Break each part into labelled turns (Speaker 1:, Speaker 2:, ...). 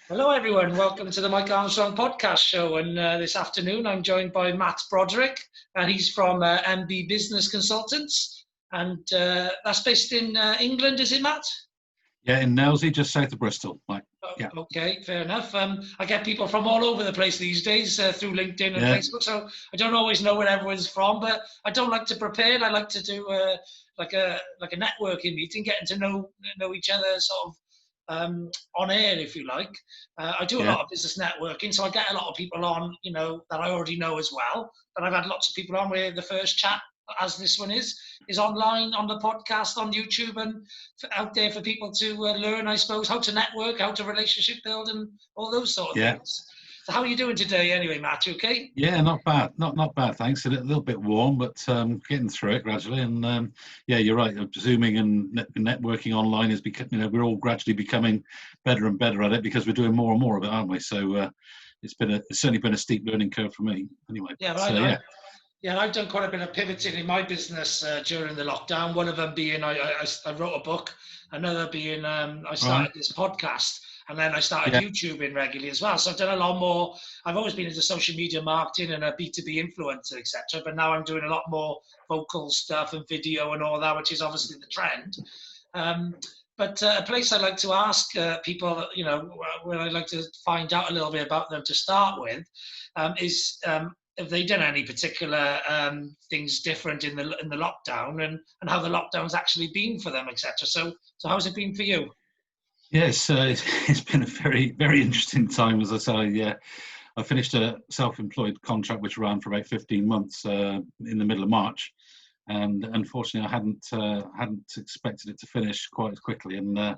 Speaker 1: Hello, everyone. Welcome to the Mike Armstrong podcast show. And this afternoon, I'm joined by Matt Broderick, and he's from MB Business Consultants. And that's based in England, is it, Matt?
Speaker 2: Yeah, in Nailsea, just south of Bristol. Yeah.
Speaker 1: Okay, fair enough. I get people from all over the place these days through LinkedIn and Facebook, so I don't always know where everyone's from. But I don't like to prepare. I like to do like a networking meeting, getting to know each other sort of on air, if you like. I do a lot of business networking, so I get a lot of people on, that I already know as well. But I've had lots of people on where the first chat, as this one is online on the podcast, on YouTube, and out there for people to learn, I suppose, how to network, how to relationship build, and all those sort of things. So how are you doing today anyway, Matt? You okay?
Speaker 2: Yeah, not bad. Not bad, thanks. A little bit warm, but getting through it gradually. And yeah, you're right. Zooming and networking online is becoming, we're all gradually becoming better and better at it because we're doing more and more of it, aren't we? So it's certainly been a steep learning curve for me anyway.
Speaker 1: Yeah, I've done quite a bit of pivoting in my business during the lockdown. One of them being I wrote a book, another being I started this podcast, and then I started YouTubing regularly as well. So I've done a lot more. I've always been into social media marketing and a B2B influencer, etc. But now I'm doing a lot more vocal stuff and video and all that, which is obviously the trend. But a place I like to ask people, where I like to find out a little bit about them to start with, is have they done any particular things different in the lockdown, and how the lockdown's actually been for them, etc. So how's it been for you?
Speaker 2: Yes, it's been a very, very interesting time. As I say, I finished a self-employed contract which ran for about 15 months in the middle of March, and unfortunately, I hadn't expected it to finish quite as quickly, and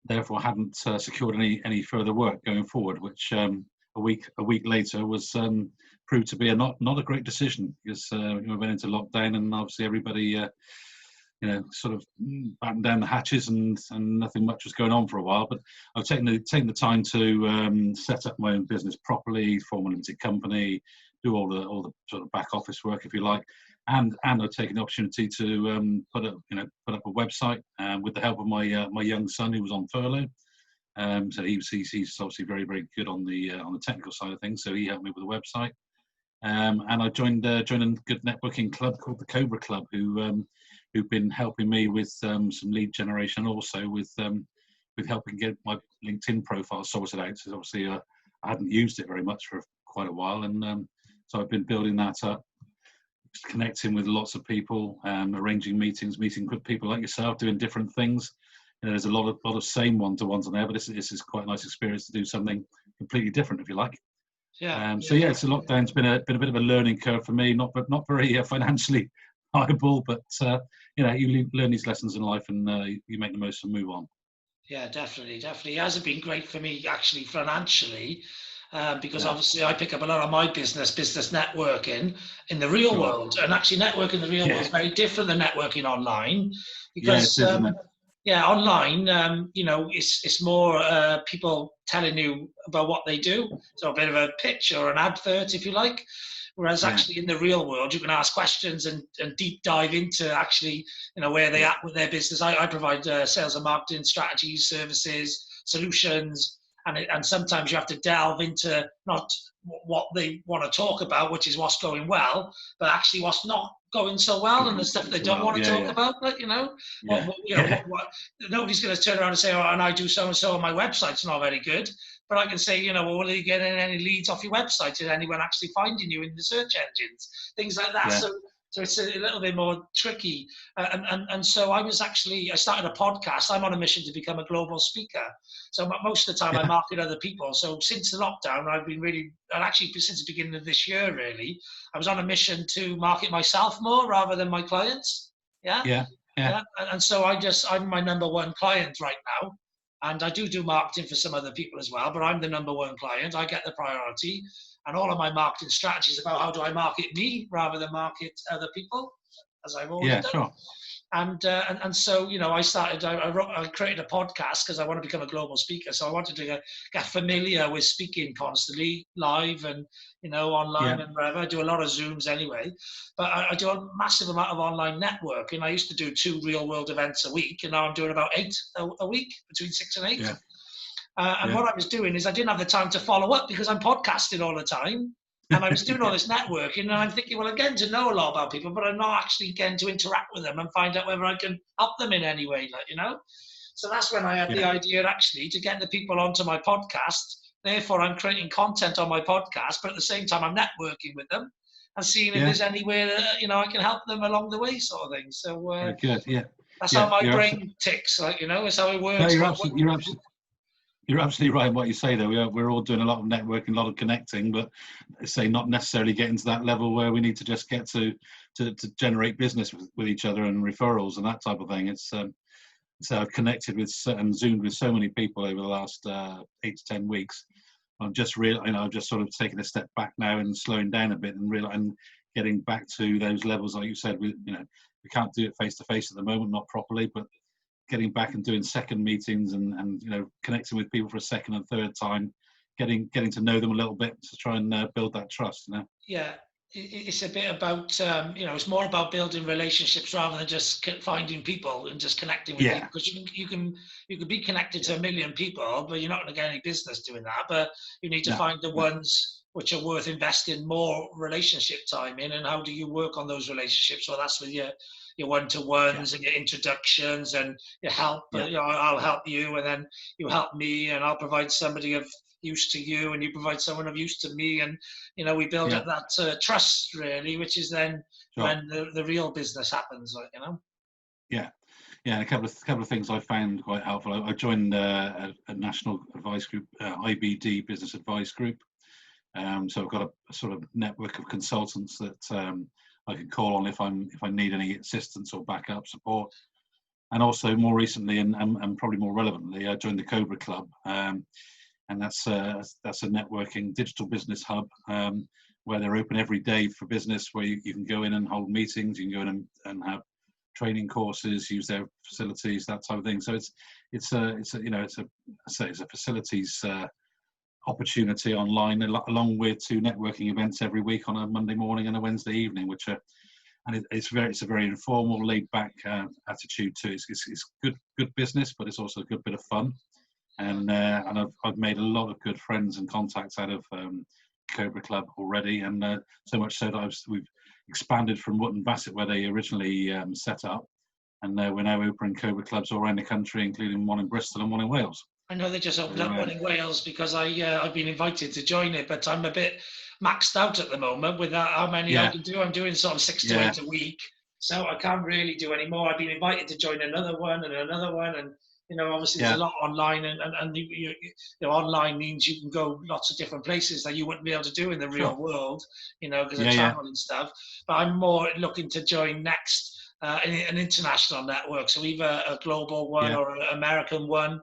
Speaker 2: therefore hadn't secured any further work going forward, which a week later was proved to be not a great decision, because we went into lockdown, and obviously everybody sort of battened down the hatches, and nothing much was going on for a while. But I've taken the time to set up my own business properly, form a limited company, do all the sort of back office work, if you like, and I've taken the opportunity to put up a website with the help of my young son, who was on furlough. So he's obviously very, very good on the technical side of things. So he helped me with the website, and I joined a good networking club called the Cobra Club, who've been helping me with some lead generation, also with helping get my LinkedIn profile sorted out. So obviously I hadn't used it very much for quite a while, and so I've been building that up, connecting with lots of people, arranging meetings, meeting with people like yourself, doing different things. There's a lot of same one-to-ones on there, but this is quite a nice experience to do something completely different, if you like. So it's a lockdown's been a bit of a learning curve for me, not very financially viable, but you learn these lessons in life, and you make the most and move on.
Speaker 1: Yeah, definitely. It hasn't been great for me actually financially, because obviously I pick up a lot of my business networking in the real world, and actually networking in the real world is very different than networking online, because online, it's more people telling you about what they do, so a bit of a pitch or an advert, if you like. Whereas actually in the real world, you can ask questions and deep dive into actually, where they at with their business. I provide sales and marketing strategies, services, solutions, and sometimes you have to delve into not what they want to talk about, which is what's going well, but actually what's not going so well, and the stuff they don't want to talk about. Like, nobody's going to turn around and say, "Oh, and I do so and so, and my website's not very good." But I can say, well, are you getting any leads off your website? Is anyone actually finding you in the search engines? Things like that. So it's a little bit more tricky. And so I started a podcast. I'm on a mission to become a global speaker. So most of the time I market other people. So since the lockdown, I've been and actually since the beginning of this year, really, I was on a mission to market myself more rather than my clients. And so I'm my number one client right now. And I do marketing for some other people as well, but I'm the number one client. I get the priority, and all of my marketing strategies about how do I market me rather than market other people, as I've always done. Sure. And so I created a podcast because I want to become a global speaker. So I wanted to get familiar with speaking constantly, live and online and wherever. I do a lot of Zooms anyway, but I do a massive amount of online networking. I used to do 2 real world events a week, and now I'm doing about 8 a week, between 6 and 8. And what I was doing is I didn't have the time to follow up because I'm podcasting all the time. And I was doing all this networking, and I'm thinking, well, I'm getting to know a lot about people, but I'm not actually getting to interact with them and find out whether I can help them in any way, like, you know? So that's when I had the idea, actually, to get the people onto my podcast. Therefore, I'm creating content on my podcast, but at the same time, I'm networking with them and seeing if there's any way that, you know, I can help them along the way, sort of thing. So
Speaker 2: very good. Yeah.
Speaker 1: that's how my brain ticks, like, you know, it's how it works.
Speaker 2: No, you're absolutely right in what you say, though. We're all doing a lot of networking, a lot of connecting, but say not necessarily getting to that level where we need to just get to generate business with each other and referrals and that type of thing. So I've connected with and Zoomed with so many people over the last 8 to 10 weeks. I've just I've just sort of taken a step back now and slowing down a bit and getting back to those levels, like you said. We can't do it face to face at the moment, not properly, but getting back and doing second meetings and connecting with people for a second and third time, getting to know them a little bit to try and build that trust.
Speaker 1: Yeah, it's a bit about it's more about building relationships rather than just finding people and just connecting with people, because you can be connected to a million people, but you're not going to get any business doing that. But you need to find the ones which are worth investing more relationship time in. And how do you work on those relationships? Well, that's with your one-to-ones and your introductions and your help. I'll help you, and then you help me, and I'll provide somebody of use to you, and you provide someone of use to me, and we build up that trust, really, which is then when the real business happens, like,
Speaker 2: Yeah, a couple of things I found quite helpful. I joined a national advice group, IBD Business Advice Group. So I've got a sort of network of consultants that I can call on if I need any assistance or backup support. And also more recently, and probably more relevantly, I joined the Cobra Club, and that's a networking digital business hub where they're open every day for business, where you can go in and hold meetings, you can go in and have training courses, use their facilities, that type of thing. So it's a facilities opportunity online, along with 2 networking events every week on a Monday morning and a Wednesday evening, which are, and it's a very informal, laid back attitude to it. It's good business, but it's also a good bit of fun. And I've made a lot of good friends and contacts out of Cobra Club already, and so much so that we've expanded from Wootton Bassett, where they originally set up, and we're now opening Cobra Clubs all around the country, including one in Bristol and one in Wales.
Speaker 1: I know they just opened up one in Wales because I've been invited to join it, but I'm a bit maxed out at the moment with how many I can do. I'm doing sort of 6 to 8 a week, so I can't really do any more. I've been invited to join another one, and obviously there's a lot online, and online means you can go lots of different places that you wouldn't be able to do in the real world, because of travel and stuff. But I'm more looking to join next an international network, so either a global one or an American one.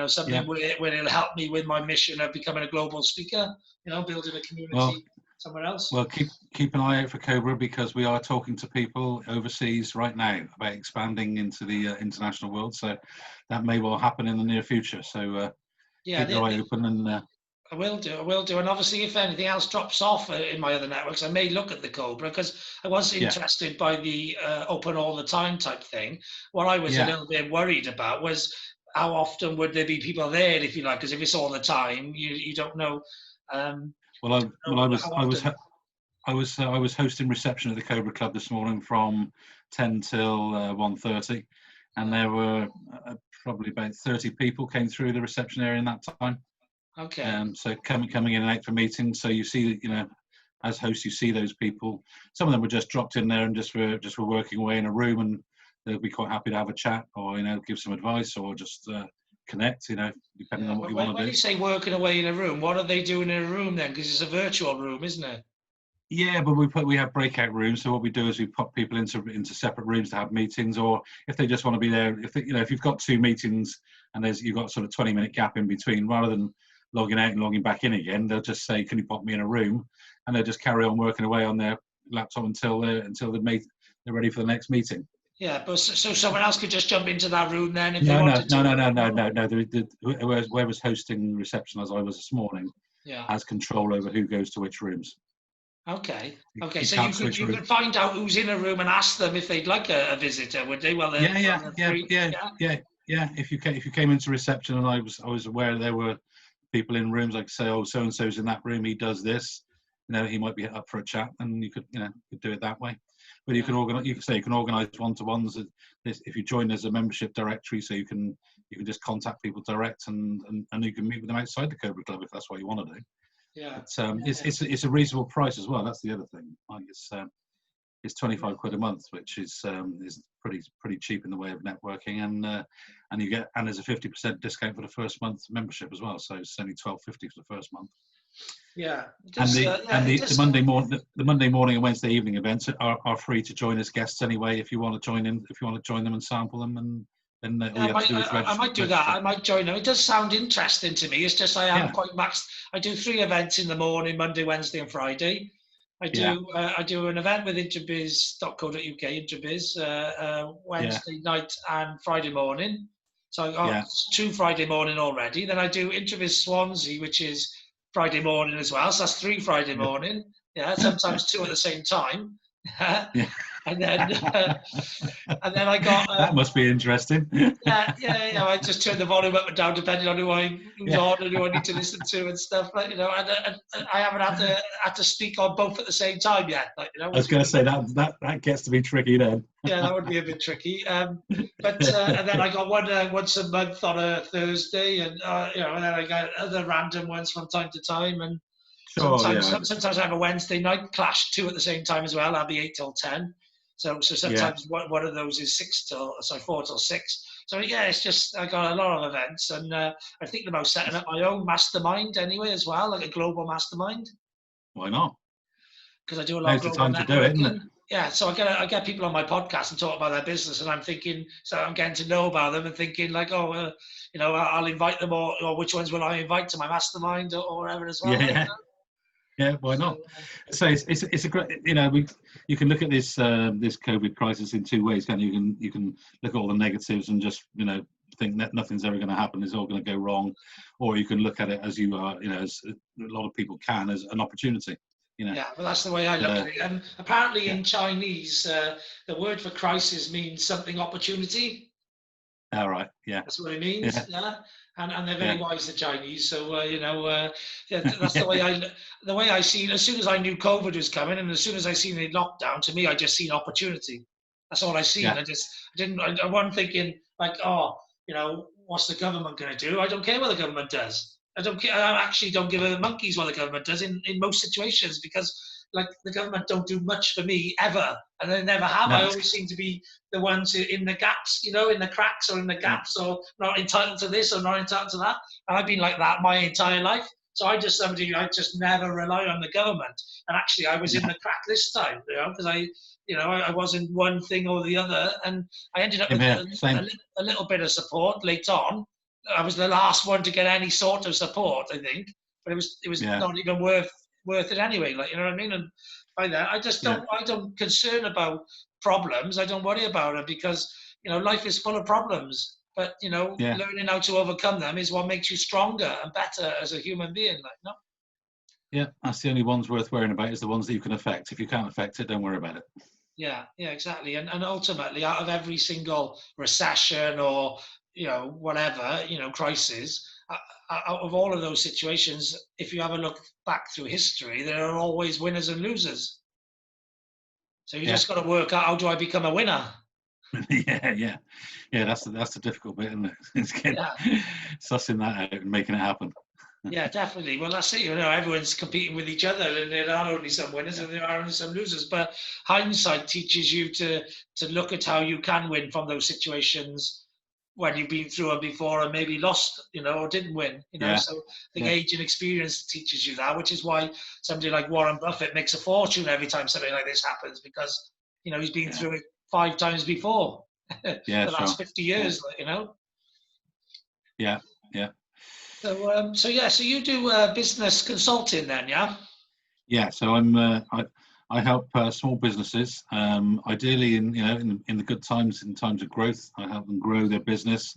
Speaker 1: Something where it'll help me with my mission of becoming a global speaker, building a community somewhere else.
Speaker 2: Well, keep an eye out for Cobra, because we are talking to people overseas right now about expanding into the international world. So that may well happen in the near future. So keep your eye open. And
Speaker 1: I will do. And obviously, if anything else drops off in my other networks, I may look at the Cobra, because I was interested by the open all the time type thing. What I was a little bit worried about was, how often would there be people there, if you like? Because if it's all the time, you don't know.
Speaker 2: I was hosting reception at the Cobra Club this morning from 10 till 1:30, and there were probably about 30 people came through the reception area in that time.
Speaker 1: Okay.
Speaker 2: So coming in and out for meetings. So you see, as hosts, you see those people. Some of them were just dropped in there and just were working away in a room, and they'll be quite happy to have a chat, or give some advice, or just connect, depending on what you want to do.
Speaker 1: When you say working away in a room, what are they doing in a room then? Because it's a virtual room, isn't it?
Speaker 2: Yeah, but we have breakout rooms. So what we do is we pop people into separate rooms to have meetings, or if they just want to be there, if you've got 2 meetings and you've got sort of 20-minute gap in between, rather than logging out and logging back in again, they'll just say, "Can you pop me in a room?" And they'll just carry on working away on their laptop until they're ready for the next meeting.
Speaker 1: Yeah, but so someone else could just jump into that room then if they
Speaker 2: No.
Speaker 1: wanted to?
Speaker 2: No. Whoever's hosting reception, as I was this morning, has control over who goes to which rooms.
Speaker 1: Okay. So you could find out who's in a room and ask them if they'd like a visitor, would they? Well,
Speaker 2: Yeah, if you came into reception and I was aware there were people in rooms, like say, oh, so and so's in that room, he does this, he might be up for a chat, and you could could do it that way. But you can organize. You can organize one-to-ones. If you join as a membership directory, so you can just contact people direct, and you can meet with them outside the Cobra Club if that's what you want to do.
Speaker 1: Yeah.
Speaker 2: But it's a reasonable price as well. That's the other thing. Like it's 25 quid a month, which is pretty cheap in the way of networking, and you get, and there's a 50% discount for the first month membership as well. So it's only £12.50 for the first month.
Speaker 1: Yeah.
Speaker 2: The Monday morning and Wednesday evening events are free to join as guests anyway. If you want to join them and sample them, and then all you have to do is register.
Speaker 1: I might do that. I might join them. It does sound interesting to me. It's just I am quite maxed. I do 3 events in the morning, Monday, Wednesday, and Friday. I do an event with interbiz.co.uk, Interbiz, Wednesday night and Friday morning. So I got 2 Friday morning already. Then I do Interbiz Swansea, which is Friday morning as well. So that's 3 Friday morning. Yeah, sometimes 2 at the same time. And then I got
Speaker 2: that must be interesting.
Speaker 1: I just turn the volume up and down depending on who's on and who I need to listen to and stuff, and I haven't had to speak on both at the same time yet.
Speaker 2: I was going to say that gets to be tricky then.
Speaker 1: Yeah, that would be a bit tricky. But and then I got one once a month on a Thursday, and and then I got other random ones from time to time, and sometimes I have a Wednesday night clash 2 at the same time as well. I'll be 8 till 10. So sometimes one of those is 4 till 6. So it's just I got a lot of events, and I'm thinking about setting up my own mastermind anyway as well, like a global mastermind.
Speaker 2: Why not?
Speaker 1: Because I do a lot of global
Speaker 2: networking. To do it, isn't it?
Speaker 1: Yeah, so I get people on my podcast and talk about their business, and I'm thinking, so I'm getting to know about them and thinking like, I'll invite them, or which ones will I invite to my mastermind or whatever as well.
Speaker 2: Yeah, why not? So it's a great, you can look at this COVID crisis in 2 ways. You can look at all the negatives and just think that nothing's ever going to happen, it's all going to go wrong, or you can look at it as you are, as a lot of people can, as an opportunity.
Speaker 1: Yeah, well, that's the way I look at it. And apparently in Chinese, the word for crisis means something opportunity.
Speaker 2: All right. Yeah.
Speaker 1: That's what it means. Yeah. And they're very wise, the Chinese. So that's the way I see it. As soon as I knew COVID was coming, and as soon as I seen the lockdown, to me, I just seen opportunity. That's all I seen. Yeah. I wasn't thinking like, what's the government going to do? I don't care what the government does. I don't care. I actually don't give a monkeys what the government does in most situations, because like the government don't do much for me ever, and they never have. No. I always seem to be the ones in the gaps, in the cracks or in the gaps, or not entitled to this or not entitled to that. And I've been like that my entire life. So I just never rely on the government. And actually, I was in the crack this time, because I wasn't one thing or the other, and I ended up with a little bit of support later on. I was the last one to get any sort of support, I think, but it was not even worth it anyway. Like, you know what I mean? And by that, I just don't I don't concern about problems. I don't worry about it, because life is full of problems. But learning how to overcome them is what makes you stronger and better as a human being.
Speaker 2: Yeah, that's the only ones worth worrying about, is the ones that you can affect. If you can't affect it, don't worry about it.
Speaker 1: Yeah, exactly. And ultimately, out of every single recession or whatever, crisis, out of all of those situations, if you have a look back through history, there are always winners and losers. So you just got to work out, how do I become a winner?
Speaker 2: Yeah. That's the difficult bit, isn't it? It's sussing that out and making it happen.
Speaker 1: Yeah, definitely. Well, that's it. Everyone's competing with each other, and there are only some winners and there are only some losers. But hindsight teaches you to look at how you can win from those situations when you've been through them before and maybe lost, or didn't win. So the age and experience teaches you that, which is why somebody like Warren Buffett makes a fortune every time something like this happens, because he's been through it 5 times before. The last 50 years.
Speaker 2: Yeah.
Speaker 1: So you do business consulting then, yeah?
Speaker 2: Yeah. So I help small businesses, ideally in the good times, in times of growth. I help them grow their business.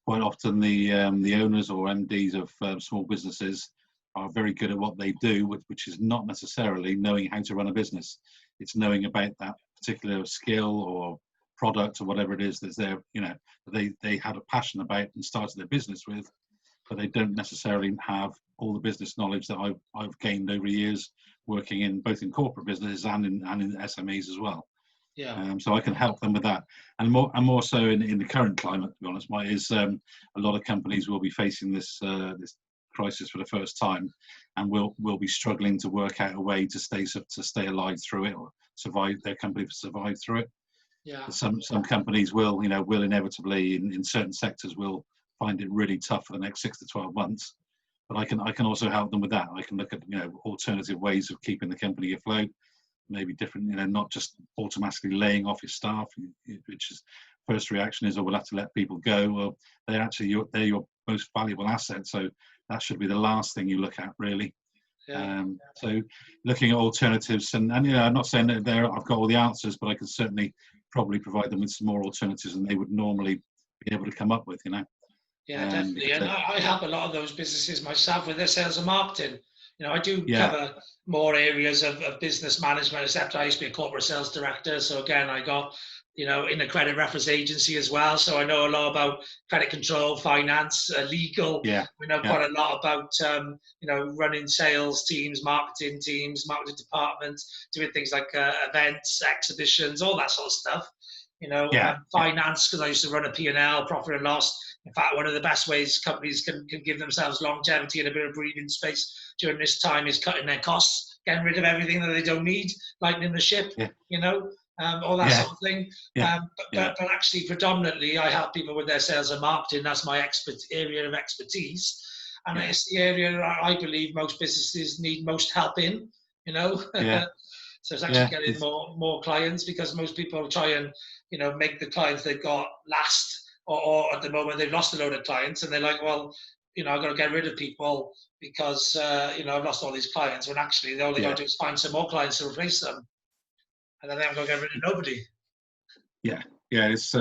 Speaker 2: Quite often the owners or MDs of small businesses are very good at what they do, which is not necessarily knowing how to run a business. It's knowing about that particular skill or product or whatever it is that's there, they had a passion about and started their business with, but they don't necessarily have all the business knowledge that I've gained over years working in both in corporate businesses and in SMEs as well.
Speaker 1: Yeah.
Speaker 2: So I can help them with that, and more so in the current climate. To be honest, a lot of companies will be facing this crisis for the first time, and will be struggling to work out a way to stay alive through it, or their company survive through it.
Speaker 1: Yeah.
Speaker 2: Some companies will inevitably in certain sectors will find it really tough for the next 6 to 12 months. But I can also help them with that. I can look at alternative ways of keeping the company afloat, maybe different, not just automatically laying off your staff, which is first reaction is, oh, we'll have to let people go. Well, they're your most valuable asset, so that should be the last thing you look at, really.
Speaker 1: Yeah.
Speaker 2: So looking at alternatives, and I'm not saying that I've got all the answers, but I can certainly probably provide them with some more alternatives than they would normally be able to come up with,
Speaker 1: Yeah, definitely. And I help a lot of those businesses myself with their sales and marketing. I do cover more areas of business management, except I used to be a corporate sales director. So again, I got, in a credit reference agency as well. So I know a lot about credit control, finance, legal. We know quite a lot about, running sales teams, marketing departments, doing things like events, exhibitions, all that sort of stuff. Finance, because I used to run a P&L, profit and loss. In fact, one of the best ways companies can give themselves longevity and a bit of breathing space during this time is cutting their costs, getting rid of everything that they don't need, lightening the ship, all that sort of thing. But actually, predominantly, I help people with their sales and marketing. That's my area of expertise. And it's the area I believe most businesses need most help in, So it's actually getting more clients, because most people try and, make the clients they've got last. Or at the moment they've lost a load of clients and they're like, well, I've got to get rid of people because, I've lost all these clients, when actually all they got to do is find some more clients to replace them. And then they haven't got to get rid of nobody.
Speaker 2: It's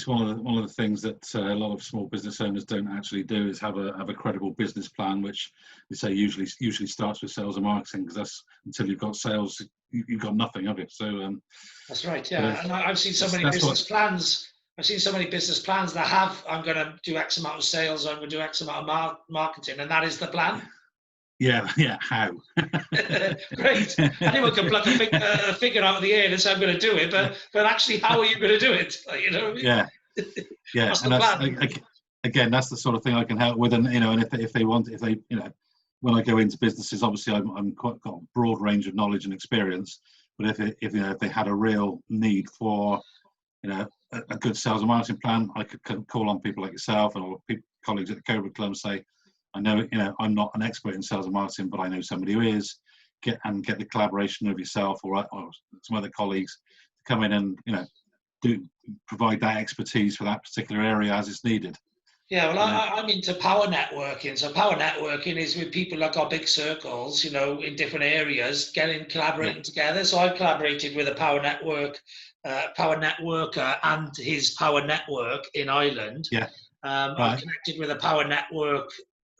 Speaker 2: one of the things that a lot of small business owners don't actually do, is have a credible business plan, which they say usually starts with sales and marketing, because that's, until you've got sales, you've got nothing, have you? So
Speaker 1: that's right. And I've seen so many business plans. I've seen so many business plans that have, I'm going to do X amount of sales, I'm going to do X amount of marketing, and that is the plan.
Speaker 2: How?
Speaker 1: Great. Anyone can pluck a figure out of the air and say, I'm going to do it, but actually, how are you going to do it? What's the plan?
Speaker 2: Again, that's the sort of thing I can help with, and and if they when I go into businesses, obviously I'm got a broad range of knowledge and experience, but if they had a real need for a good sales and marketing plan, I could call on people like yourself or colleagues at the Cobra Club and say, I know, I'm not an expert in sales and marketing, but I know somebody who is. Get the collaboration of yourself or some other colleagues to come in and provide that expertise for that particular area as it's needed.
Speaker 1: Yeah, well, I'm into power networking. So power networking is with people that got big circles, in different areas, collaborating together. So I've collaborated with a power networker and his power network in Ireland. I've connected with a power network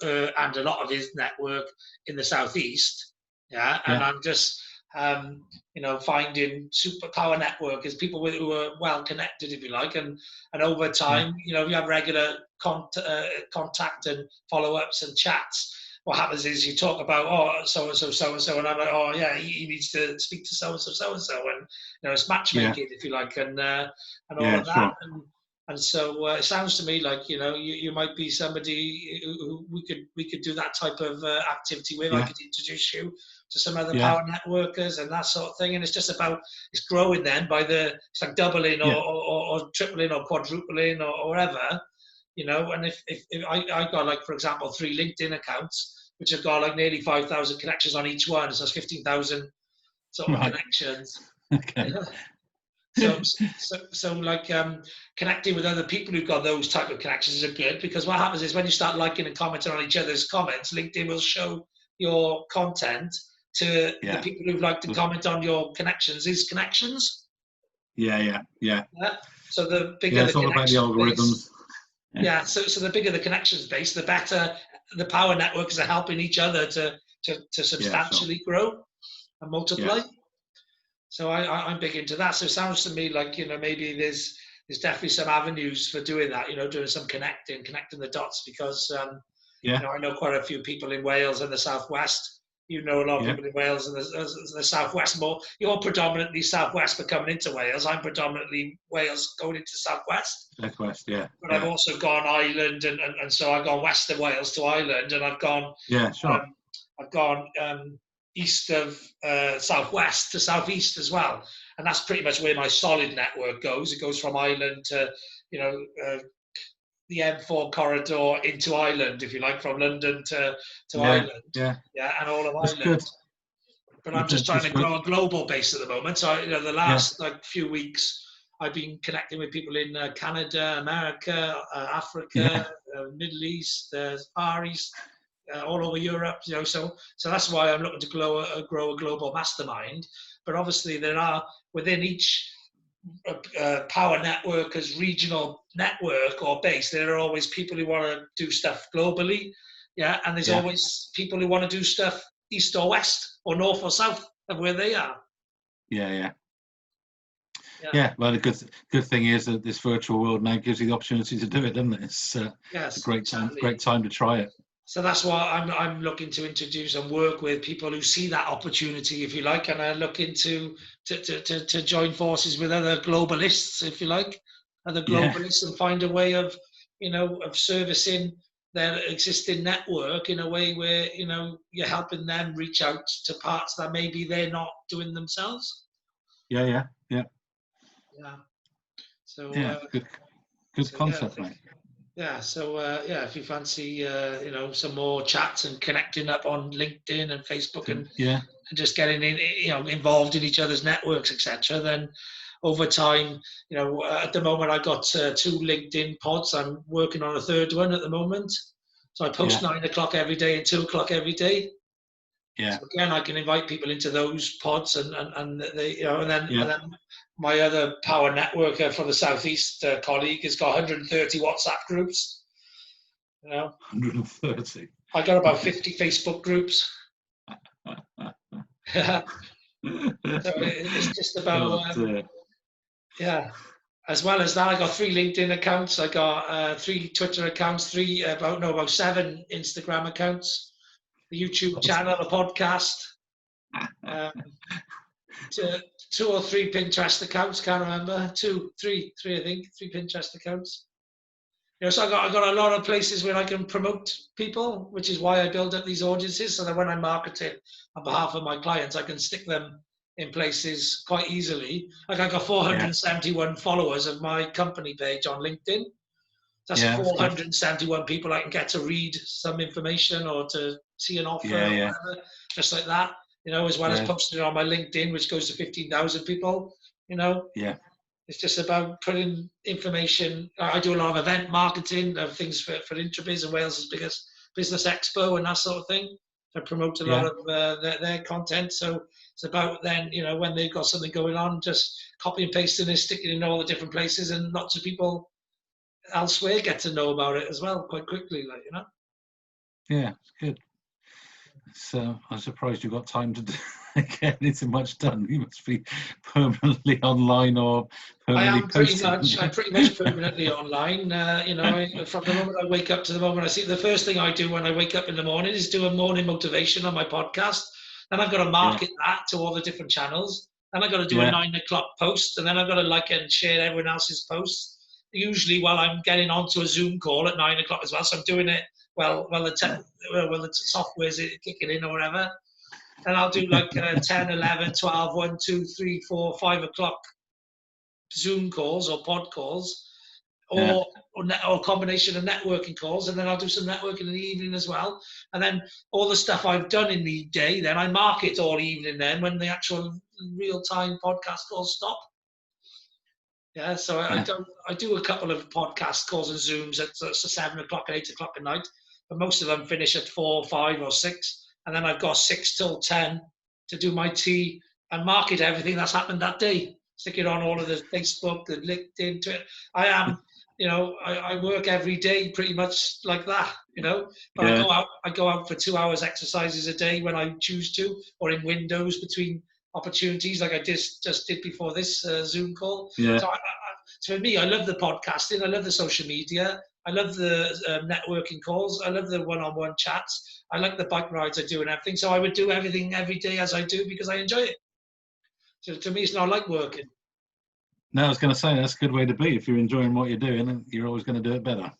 Speaker 1: and a lot of his network in the southeast. And I'm just finding super power networkers, people who are well connected, if you like, and over time, you have regular contact and follow-ups and chats. What happens is you talk about, so and so, and I'm like, he needs to speak to so and so, and it's matchmaking, if you like, and all of that. And so it sounds to me like you might be somebody who we could do that type of activity with. I could introduce you to some other power networkers and that sort of thing. And it's growing then it's like doubling or tripling or quadrupling or whatever, And if I got, like, for example, 3 LinkedIn accounts which have got like nearly 5,000 connections on each one, so that's 15,000 sort of connections.
Speaker 2: Okay.
Speaker 1: So like connecting with other people who've got those type of connections are good, because what happens is when you start liking and commenting on each other's comments, LinkedIn will show your content to the people who've liked to comment on your connections. Is connections?
Speaker 2: Yeah.
Speaker 1: So the bigger the
Speaker 2: it's all about the algorithms.
Speaker 1: So the bigger the connections base, the better the power networks are helping each other to substantially grow and multiply. So I'm big into that. So it sounds to me like, maybe there's definitely some avenues for doing that, doing some connecting the dots, because,
Speaker 2: Yeah,
Speaker 1: I know quite a few people in Wales and the Southwest. You know a lot of
Speaker 2: yeah,
Speaker 1: people in Wales and the Southwest more. You're predominantly Southwest, but coming into Wales. I'm predominantly Wales going into Southwest.
Speaker 2: Southwest. Yeah,
Speaker 1: But I've
Speaker 2: yeah,
Speaker 1: also gone Ireland, and so I've gone west of Wales to Ireland, and I've gone
Speaker 2: yeah. Sure.
Speaker 1: um, east of southwest to southeast as well, and that's pretty much where my solid network goes. It goes from Ireland to the M4 corridor into Ireland, if you like, from London to
Speaker 2: Yeah,
Speaker 1: Ireland,
Speaker 2: yeah.
Speaker 1: yeah, and all of
Speaker 2: That's good.
Speaker 1: Ireland. But I'm just trying
Speaker 2: That's
Speaker 1: to
Speaker 2: good.
Speaker 1: grow a global base at the moment. So the
Speaker 2: Yeah,
Speaker 1: last few weeks, I've been connecting with people in Canada, America,
Speaker 2: yeah,
Speaker 1: Africa, Middle East, Far East, all over Europe. So that's why I'm looking to grow a global mastermind. But obviously, there are within each power network as regional network or base, there are always people who want to do stuff globally, yeah, and there's
Speaker 2: yeah,
Speaker 1: always people who want to do stuff east or west or north or south of where they are.
Speaker 2: yeah, yeah.
Speaker 1: Yeah.
Speaker 2: Yeah, well, the good thing is that this virtual world now gives you the opportunity to do it, doesn't it? It's a
Speaker 1: Yes,
Speaker 2: great time,
Speaker 1: exactly.
Speaker 2: great time to try it.
Speaker 1: So that's why I'm looking to introduce and work with people who see that opportunity, if you like, and are looking to join forces with other globalists, if you like, other
Speaker 2: Yeah,
Speaker 1: globalists, and find a way of of servicing their existing network in a way where you're helping them reach out to parts that maybe they're not doing themselves.
Speaker 2: yeah, yeah, yeah,
Speaker 1: Yeah. So
Speaker 2: yeah. Good
Speaker 1: yeah, I
Speaker 2: concept,
Speaker 1: think.
Speaker 2: mate.
Speaker 1: Yeah, so if you fancy, some more chats and connecting up on LinkedIn and Facebook, and
Speaker 2: Yeah,
Speaker 1: just getting in, involved in each other's networks, etc., then over time, at the moment I got 2 LinkedIn pods. I'm working on a third one at the moment. So I post
Speaker 2: yeah,
Speaker 1: 9 o'clock every day and 2 o'clock every day.
Speaker 2: yeah,
Speaker 1: So again, I can invite people into those pods, and they,
Speaker 2: yeah.
Speaker 1: and then my other power networker from the southeast colleague has got 130 WhatsApp groups.
Speaker 2: 130.
Speaker 1: I got about 50 Facebook groups. So it's just
Speaker 2: Oh
Speaker 1: about
Speaker 2: dear.
Speaker 1: yeah. As well as that, I got 3 LinkedIn accounts. I got 3 Twitter accounts, about 7 Instagram accounts, a YouTube channel, a podcast, um, 2 or 3 Pinterest accounts. Can't remember. 3, I think. 3 Pinterest accounts. So I got a lot of places where I can promote people, which is why I build up these audiences, so that when I'm marketing on behalf of my clients, I can stick them in places quite easily. Like I got
Speaker 2: Yeah,
Speaker 1: 471 followers of my company page on LinkedIn. That's
Speaker 2: yeah, that's good.
Speaker 1: 471 people I can get to read some information or to see an offer
Speaker 2: Yeah,
Speaker 1: or
Speaker 2: yeah,
Speaker 1: whatever, just like that. As well as
Speaker 2: yeah,
Speaker 1: posting it on my LinkedIn, which goes to 15,000 people. You know,
Speaker 2: yeah,
Speaker 1: it's just about putting information. I do a lot of event marketing of things for Intrabiz and Wales' biggest business expo and that sort of thing. I promote a lot
Speaker 2: yeah,
Speaker 1: of their content. So it's about then, when they've got something going on, just copy and pasting it, sticking it in all the different places, and lots of people elsewhere get to know about it as well quite quickly.
Speaker 2: yeah. It's good. So I'm surprised you got time to get anything much done. You must be permanently online or
Speaker 1: I
Speaker 2: permanently
Speaker 1: am pretty
Speaker 2: posting.
Speaker 1: much. I'm pretty much permanently online. From the moment I wake up to the moment I see. The first thing I do when I wake up in the morning is do a morning motivation on my podcast. Then I've got to
Speaker 2: Yeah,
Speaker 1: market that to all the different channels. Then I've got to do a
Speaker 2: yeah,
Speaker 1: 9 o'clock post, and then I've got to like and share everyone else's posts. Usually, while I'm getting onto a Zoom call at 9 o'clock as well, so I'm doing it the software's kicking in or whatever. And I'll do like 10, 11, 12, 1, 2, 3, 4, 5 o'clock Zoom calls or pod calls,
Speaker 2: yeah,
Speaker 1: or combination of networking calls, and then I'll do some networking in the evening as well. And then all the stuff I've done in the day, then I market all evening. Then when the actual real time podcast calls stop, yeah. So
Speaker 2: yeah,
Speaker 1: I do a couple of podcast calls and Zooms at 7 o'clock and 8 o'clock at night, but most of them finish at 4, 5, or 6, and then I've got 6 till 10 to do my tea and market everything that's happened that day. Stick it on all of the Facebook, the LinkedIn, Twitter. I am, I work every day pretty much like that, But
Speaker 2: yeah,
Speaker 1: I go out for 2 hours exercises a day when I choose to, or in windows between opportunities like I just did before this Zoom call.
Speaker 2: Yeah.
Speaker 1: So for me, I love the podcasting. I love the social media. I love the networking calls. I love the one-on-one chats. I like the bike rides I do and everything. So I would do everything every day as I do because I enjoy it. So to me, it's not like working.
Speaker 2: No, I was going to say that's a good way to be. If you're enjoying what you're doing, you're always going to do it better.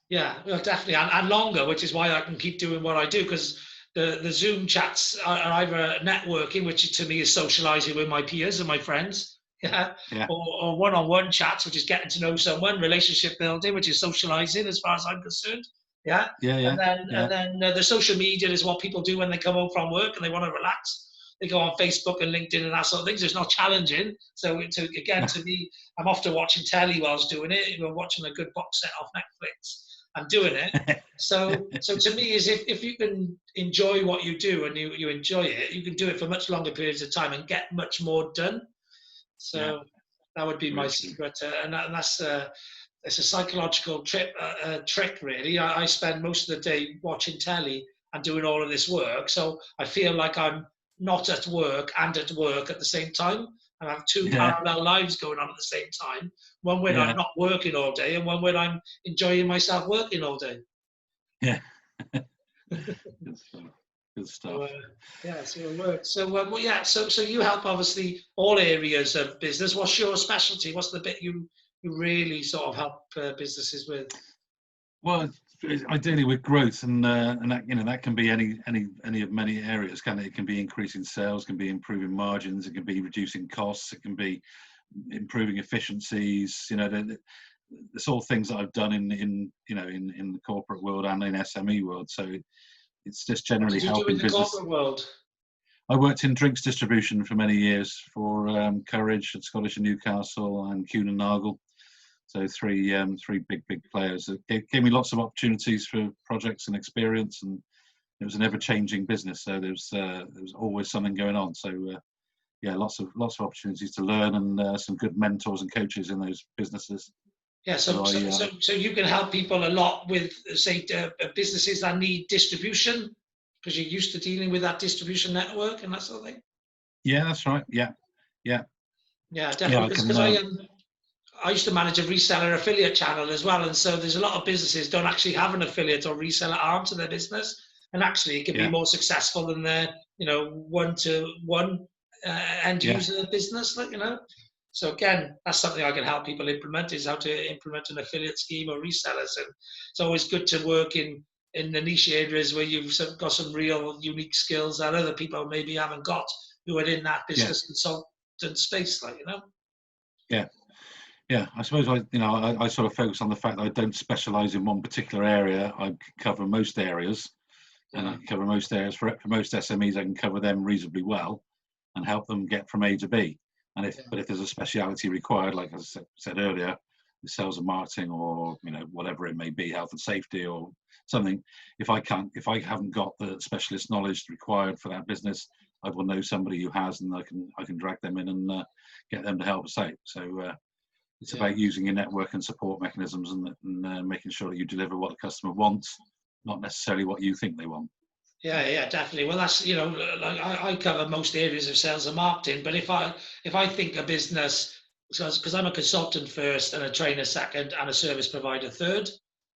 Speaker 1: Yeah, well, definitely, and longer, which is why I can keep doing what I do, because the Zoom chats are either networking, which to me is socializing with my peers and my friends, yeah, or one-on-one chats, which is getting to know someone, relationship building, which is socializing as far as I'm concerned, yeah. And then the social media is what people do when they come home from work and they want to relax. They go on Facebook and LinkedIn and that sort of things. It's not challenging. So again, to me, I'm often watching telly while I was doing it. You know, watching a good box set off Netflix. I'm doing it. So to me, is if you can enjoy what you do and you enjoy it, you can do it for much longer periods of time and get much more done. So that would be my secret. And that's it's a psychological trick, really. I spend most of the day watching telly and doing all of this work. So I feel like I'm not at work and at work at the same time. And I have two parallel lives going on at the same time. One when I'm not working all day, and one when I'm enjoying myself working all day.
Speaker 2: Yeah. Good stuff.
Speaker 1: So it works. So you help obviously all areas of business. What's your specialty? What's the bit you really sort of help businesses with?
Speaker 2: Well, ideally with growth, and that, you know, that can be any of many areas. It can be increasing sales, can be improving margins, it can be reducing costs, it can be improving efficiencies. You know, it's all things that I've done in the corporate world and in SME world. So it's just generally helping business. What did you do in the corporate world? I worked in drinks distribution for many years for Courage at Scottish and Newcastle and Kuhn & Nagel. So three big players. It gave me lots of opportunities for projects and experience, and it was an ever-changing business. So there was always something going on. So lots of opportunities to learn, and some good mentors and coaches in those businesses. Yeah. So
Speaker 1: you can help people a lot with, say, businesses that need distribution, because you're used to dealing with that distribution network and that sort of thing.
Speaker 2: Yeah, that's right. Yeah,
Speaker 1: definitely. Because I used to manage a reseller affiliate channel as well, and so there's a lot of businesses don't actually have an affiliate or reseller arm to their business, and actually it can be more successful than their one-to-one end user business, like, you know. So again, that's something I can help people implement, is how to implement an affiliate scheme or resellers, and it's always good to work in the niche areas where you've got some real unique skills that other people maybe haven't got, who are in that business consultant space, like, you know.
Speaker 2: Yeah, I suppose I sort of focus on the fact that I don't specialise in one particular area. I cover most areas, and I can cover most areas. For most SMEs, I can cover them reasonably well and help them get from A to B. And if there's a speciality required, like I said earlier, sales and marketing, or whatever it may be, health and safety or something, if I haven't got the specialist knowledge required for that business, I will know somebody who has, and I can drag them in and get them to help us out. So. It's about using your network and support mechanisms, and making sure that you deliver what the customer wants, not necessarily what you think they want.
Speaker 1: Yeah, definitely. Well, that's, like I cover most areas of sales and marketing, but if I think a business, because I'm a consultant first and a trainer second and a service provider third,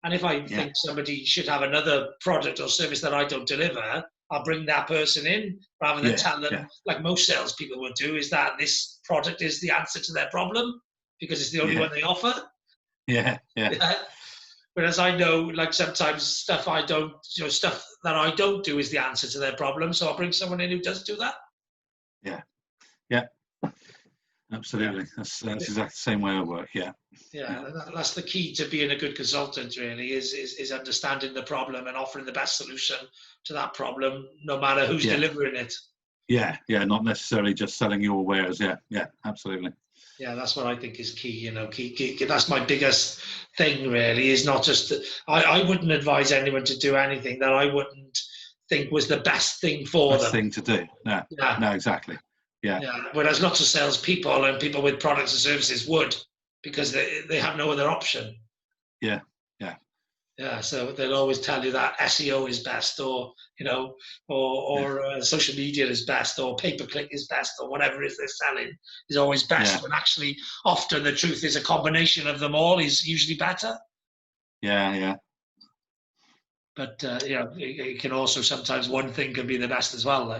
Speaker 1: and if I think somebody should have another product or service that I don't deliver, I'll bring that person in rather than tell them, like most salespeople would do, is that this product is the answer to their problem, because it's the only one they offer. Yeah. Whereas I know, like, sometimes stuff that I don't do is the answer to their problem, so I'll bring someone in who does do that.
Speaker 2: Yeah. Absolutely. That's exactly the same way I work. Yeah,
Speaker 1: that's the key to being a good consultant, really, is understanding the problem and offering the best solution to that problem, no matter who's delivering it.
Speaker 2: Yeah, not necessarily just selling your wares. Yeah, absolutely.
Speaker 1: Yeah, that's what I think is key. Key. That's my biggest thing, really, is not just. I wouldn't advise anyone to do anything that I wouldn't think was the best thing for them.
Speaker 2: Best thing to do. No, exactly. Yeah.
Speaker 1: Whereas lots of salespeople and people with products and services would, because they have no other option.
Speaker 2: Yeah.
Speaker 1: Yeah, so they'll always tell you that SEO is best, or
Speaker 2: Yeah,
Speaker 1: social media is best, or pay per click is best, or whatever it is they're selling is always best.
Speaker 2: yeah,
Speaker 1: When actually, often the truth is a combination of them all is usually better.
Speaker 2: yeah, yeah.
Speaker 1: But it can also sometimes one thing can be the best as well.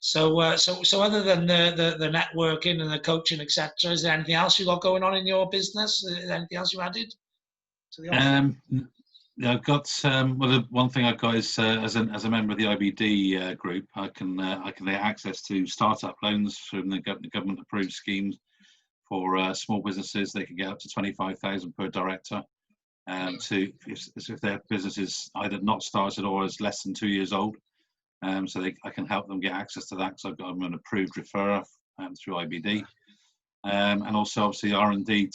Speaker 1: So other than the networking and the coaching, etc., is there anything else you got going on in your business? Is there anything else you added to the offer?
Speaker 2: Yeah, I've got well, the one thing I've got is as a member of the IBD group, I can get access to startup loans from the government approved schemes for small businesses. They can get up to 25,000 per director. To if their business is either not started or is less than 2 years old, so I can help them get access to that because I'm an approved referrer through IBD. And also obviously R&D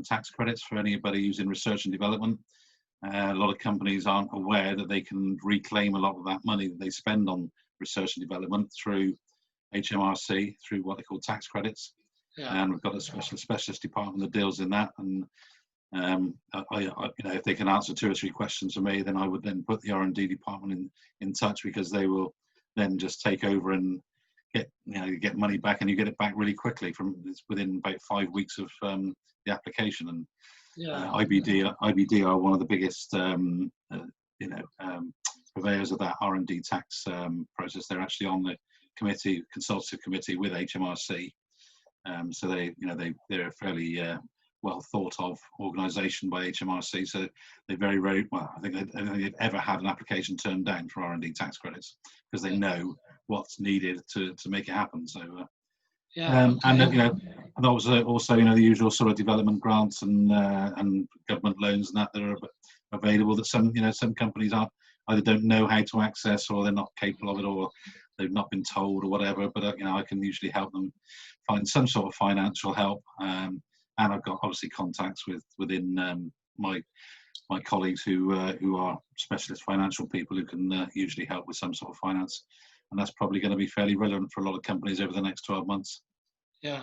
Speaker 2: tax credits for anybody using research and development. A lot of companies aren't aware that they can reclaim a lot of that money that they spend on research and development through HMRC, through what they call tax credits.
Speaker 1: Yeah.
Speaker 2: And we've got a specialist department that deals in that. And if they can answer 2 or 3 questions for me, then I would then put the R&D department in touch, because they will then just take over and get money back, and you get it back really quickly within about 5 weeks of the application. And IBD are one of the biggest purveyors of that R&D tax process. They're actually on the consultative committee with HMRC, so they're a fairly well thought of organisation by HMRC. So they very well, I don't think they've ever had an application turned down for R&D tax credits, because they know what's needed to make it happen. So and and also the usual sort of development grants and government loans and that are available, that some companies either don't know how to access, or they're not capable of it, or they've not been told, or whatever. But I can usually help them find some sort of financial help. And I've got obviously contacts within my colleagues who are specialist financial people who can usually help with some sort of finance, and that's probably going to be fairly relevant for a lot of companies over the next 12 months.
Speaker 1: Yeah.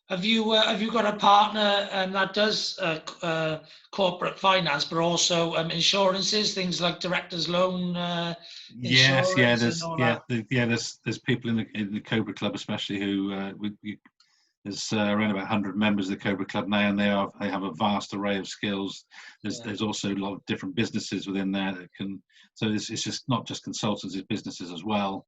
Speaker 1: Have you got a partner that does corporate finance, but also insurances, things like director's loan
Speaker 2: Yes,
Speaker 1: insurance,
Speaker 2: there's people in the Cobra Club especially who there's around about 100 members of the Cobra Club now, and they have a vast array of skills. There's also a lot of different businesses within there that can. So it's just not just consultants; it's businesses as well.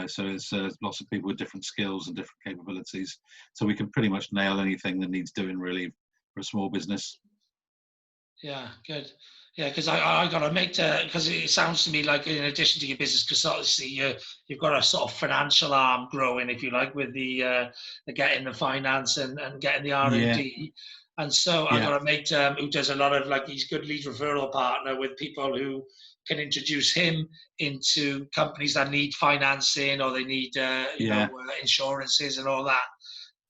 Speaker 2: So it's lots of people with different skills and different capabilities. So we can pretty much nail anything that needs doing really for a small business.
Speaker 1: Yeah, good. Yeah, because I got to make because it sounds to me like, in addition to your business consultancy, you've got a sort of financial arm growing, if you like, with the getting the finance and getting the R&D. And so I got a mate who does a lot of, he's a good lead referral partner with people who can introduce him into companies that need financing, or they need insurances and all that.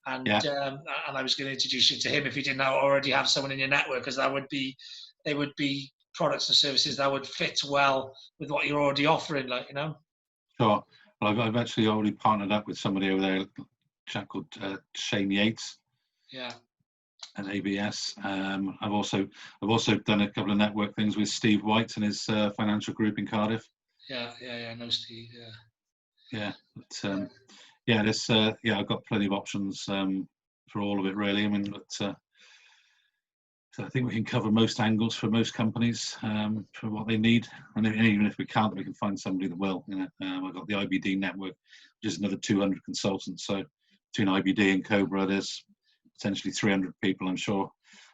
Speaker 1: And I was going to introduce you to him if you didn't already have someone in your network, because they would be products and services that would fit well with what you're already offering,
Speaker 2: Sure. Well, I've actually already partnered up with somebody over there, a chap called Shane Yates.
Speaker 1: Yeah.
Speaker 2: At ABS. I've also done a couple of network things with Steve White and his financial group in Cardiff.
Speaker 1: Yeah, I know Steve.
Speaker 2: Yeah, but I've got plenty of options for all of it, really. I mean, but so I think we can cover most angles for most companies for what they need, and even if we can't, we can find somebody that will. I've got the IBD network, which is another 200 consultants. So between IBD and Cobra, there's potentially 300 people. I'm sure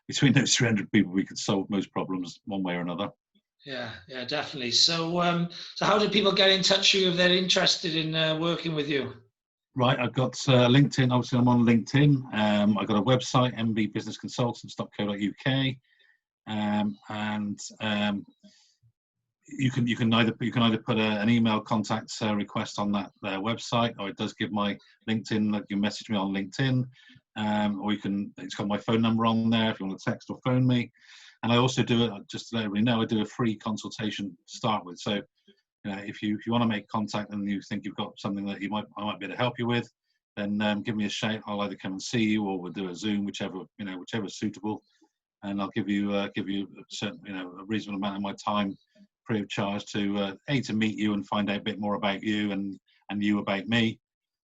Speaker 2: between those 300 people, we could solve most problems one way or another.
Speaker 1: Yeah, definitely. So, so how do people get in touch with you if they're interested in working with you?
Speaker 2: Right, I've got LinkedIn. Obviously, I'm on LinkedIn. I've got a website, mbbusinessconsultants.co.uk, and you can either put an email contact request on that website, or it does give my LinkedIn. You can message me on LinkedIn, or it's got my phone number on there if you want to text or phone me. And I also do it, just to let everybody know, I do a free consultation to start with. So if you want to make contact and you think you've got something that I might be able to help you with, then give me a shout. I'll either come and see you, or we'll do a Zoom, whichever's suitable. and I'll give you a certain, a reasonable amount of my time free of charge to to meet you and find out a bit more about you and you about me,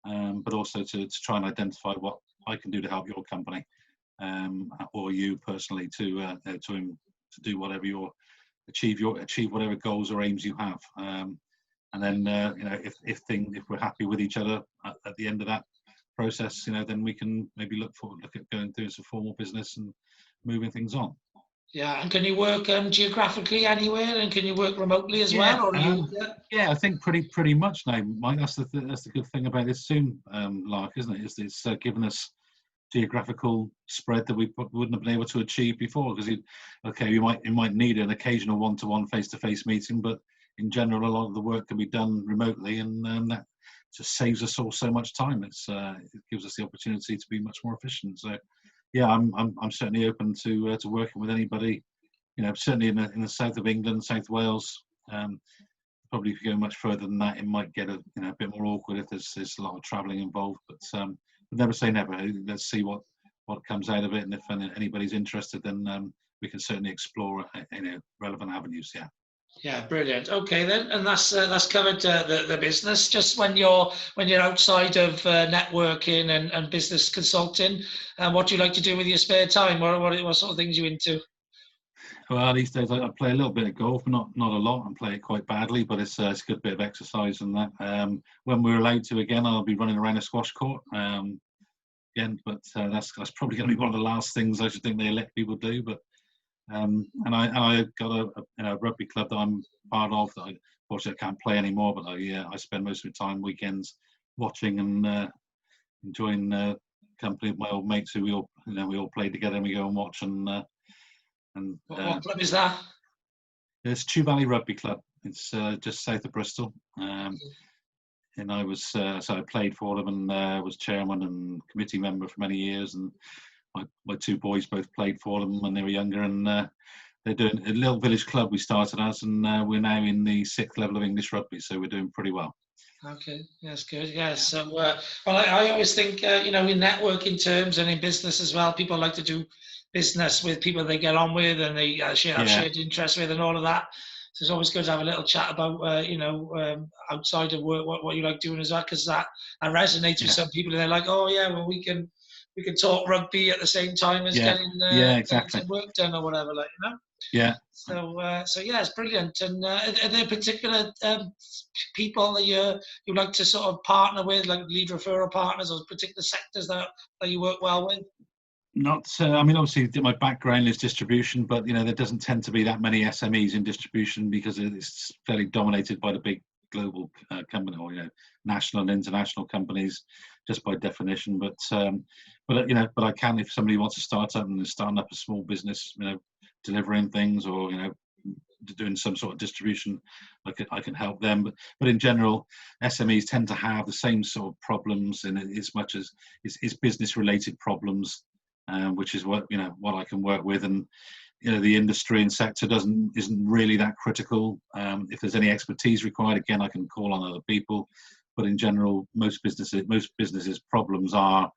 Speaker 2: but also to try and identify what I can do to help your company, or you personally to do whatever achieve whatever goals or aims you have. And then if we're happy with each other at the end of that process, then we can maybe look at going through some formal business and moving things on.
Speaker 1: Yeah, and can you work geographically anywhere, and can you work remotely as well, or
Speaker 2: yeah, I think pretty much now, Mike. That's the good thing about this Zoom lark, isn't it? It's given us geographical spread that we wouldn't have been able to achieve before. Because you might need an occasional one-to-one face-to-face meeting, but in general, a lot of the work can be done remotely, and that just saves us all so much time. It gives us the opportunity to be much more efficient. So, yeah, I'm certainly open to working with anybody. Certainly in the south of England, South Wales. Probably if you go much further than that, it might get a bit more awkward if there's a lot of travelling involved. But never say never. Let's see what comes out of it, and if anybody's interested, then we can certainly explore relevant avenues. Yeah.
Speaker 1: Yeah, brilliant. Okay then, and that's covered the business. Just when you're outside of networking and business consulting, what do you like to do with your spare time? What sort of things are you into?
Speaker 2: Well, these days I play a little bit of golf, not a lot. I play it quite badly, but it's a good bit of exercise and that. When we're allowed to again, I'll be running around a squash court again. But that's probably going to be one of the last things I should think they let people do. But and I got a rugby club that I'm part of that unfortunately I can't play anymore. But I spend most of my time weekends watching and enjoying the company of my old mates who we all play together and we go and watch and.
Speaker 1: What club is that?
Speaker 2: It's Chew Valley Rugby Club. It's just south of Bristol. And I was so I played for them and was chairman and committee member for many years. And my two boys both played for them when they were younger. And they're doing a little village club we started as, and we're now in the 6th level of English rugby, so we're doing pretty well. Okay,
Speaker 1: that's good. Yeah. So, well, I always think in networking terms and in business as well, people like to do business with people they get on with and they have shared interests with and all of that. So it's always good to have a little chat about outside of work what you like doing as well, because that resonates with some people. They're like, oh yeah, well we can talk rugby at the same time as getting
Speaker 2: exactly
Speaker 1: work done or whatever,
Speaker 2: Yeah.
Speaker 1: So yeah, it's brilliant. And are there particular people that you like to sort of partner with, like lead referral partners, or particular sectors that you work well with?
Speaker 2: Not, I mean, obviously my background is distribution, but there doesn't tend to be that many SMEs in distribution because it's fairly dominated by the big global company or national and international companies, just by definition. But I can, if somebody wants to start up and is starting up a small business, delivering things or doing some sort of distribution, I can help them. But in general, SMEs tend to have the same sort of problems, in as much as it's business related problems. Which is what I can work with, and the industry and sector isn't really that critical. If there's any expertise required, again I can call on other people. But in general, most businesses problems are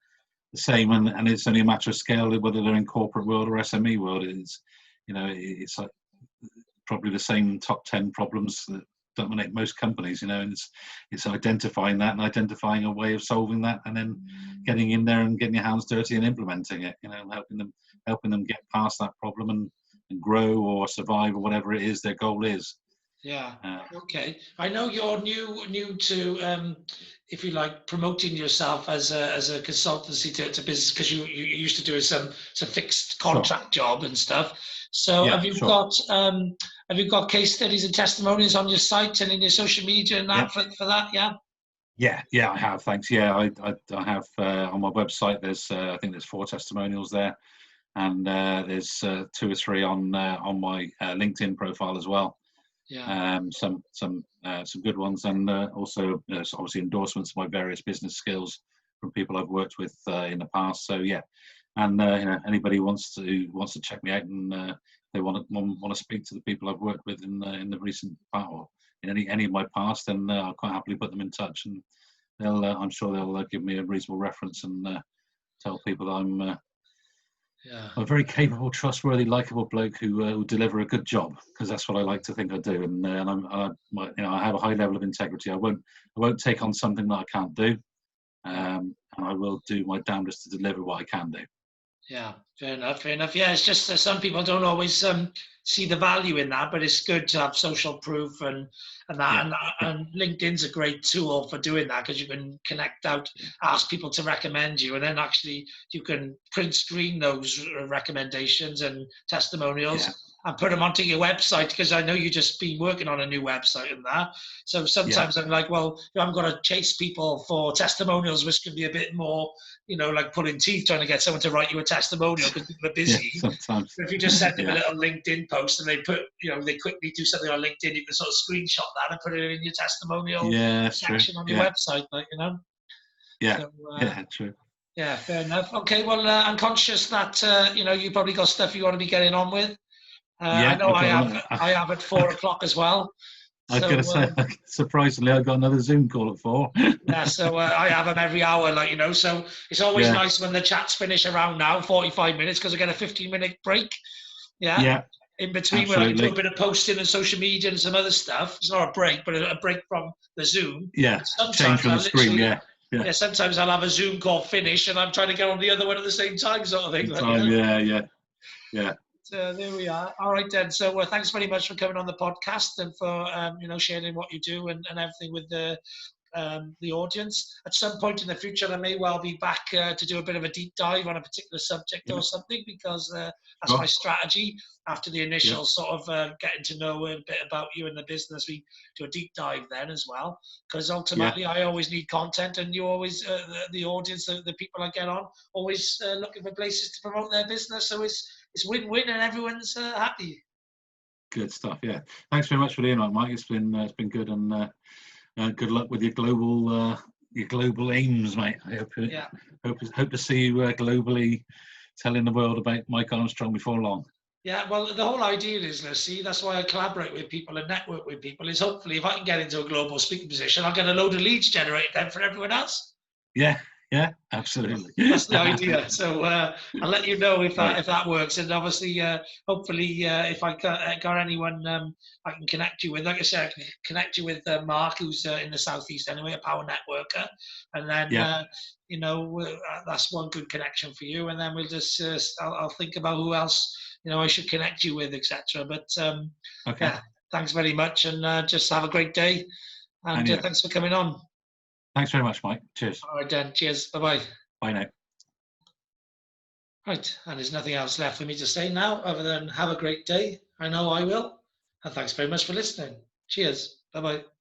Speaker 2: the same, and it's only a matter of scale whether they're in corporate world or SME world. It's like probably the same top 10 problems that dominate most companies, and it's identifying that and identifying a way of solving that, and then getting in there and getting your hands dirty and implementing it, helping them get past that problem and grow or survive or whatever it is their goal is.
Speaker 1: Yeah. Okay. I know you're new to, if you like, promoting yourself as a consultancy to business, because you used to do some fixed contract job and stuff. So have you got case studies and testimonials on your site and in your social media and that for that? Yeah,
Speaker 2: I have. Thanks. Yeah, I have on my website. There's I think there's 4 testimonials there, and there's 2 or 3 on my LinkedIn profile as well.
Speaker 1: Yeah.
Speaker 2: Some good ones, and also obviously endorsements of my various business skills from people I've worked with in the past. So yeah, and anybody wants to check me out and they want to speak to the people I've worked with in the recent past or in any of my past, then I'll quite happily put them in touch, and I'm sure they'll give me a reasonable reference and tell people that
Speaker 1: Yeah.
Speaker 2: I'm a very capable, trustworthy, likable bloke who will deliver a good job, because that's what I like to think I do. And I have a high level of integrity. I won't take on something that I can't do, and I will do my damnedest to deliver what I can do.
Speaker 1: Yeah, fair enough, fair enough. Yeah, it's just that some people don't always see the value in that, but it's good to have social proof and that, and LinkedIn's a great tool for doing that, because you can connect out, ask people to recommend you, and then actually you can print screen those recommendations and testimonials and put them onto your website, because I know you just been working on a new website and that. So sometimes I'm like, well, I'm going to chase people for testimonials, which can be a bit more, like pulling teeth trying to get someone to write you a testimonial because people are busy.
Speaker 2: Sometimes.
Speaker 1: But if you just send them a little LinkedIn post and they put, they quickly do something on LinkedIn, you can sort of screenshot that and put it in your testimonial section on your website,
Speaker 2: Yeah,
Speaker 1: So,
Speaker 2: true.
Speaker 1: Yeah, fair enough. Okay, well, I'm conscious that you probably got stuff you want to be getting on with. I know I have at 4 o'clock as well.
Speaker 2: I was going to say, surprisingly, I got another Zoom call at 4.
Speaker 1: Yeah, so I have them every hour, so it's always nice when the chats finish around now, 45 minutes, because I get a 15-minute break. Yeah. In between, absolutely, where I can do a bit of posting and social media and some other stuff. It's not a break, but a break from the Zoom.
Speaker 2: Yeah, change from the screen,
Speaker 1: Yeah, sometimes I'll have a Zoom call finish and I'm trying to get on the other one at the same time, sort of thing.
Speaker 2: Yeah.
Speaker 1: So there we are. All right, then. So thanks very much for coming on the podcast and for sharing what you do and everything with the audience. At some point in the future, I may well be back to do a bit of a deep dive on a particular subject or something, because that's my strategy. After the initial sort of getting to know a bit about you and the business, we do a deep dive then as well, because ultimately I always need content, and you always, the audience, the people I get on, always looking for places to promote their business. So it's win-win and everyone's happy.
Speaker 2: Good stuff. Yeah. Thanks very much for doing that, Mike. It's been good, and good luck with your global aims, mate. I hope to see you globally telling the world about Mike Armstrong before long.
Speaker 1: Yeah, well, the whole idea is, that's why I collaborate with people and network with people, is hopefully if I can get into a global speaking position, I'll get a load of leads generated then for everyone else.
Speaker 2: Yeah, absolutely.
Speaker 1: That's the idea. So I'll let you know if that works. And obviously, hopefully, if I got anyone I can connect you with, like I said, I can connect you with Mark, who's in the Southeast anyway, a power networker. And then, that's one good connection for you. And then we'll just, I'll think about who else, I should connect you with, etc. But thanks very much. And just have a great day. And thanks for coming on.
Speaker 2: Thanks very much, Mike. Cheers.
Speaker 1: All right, Dan. Cheers. Bye-bye.
Speaker 2: Bye now.
Speaker 1: Right, and there's nothing else left for me to say now other than have a great day. I know I will. And thanks very much for listening. Cheers. Bye-bye.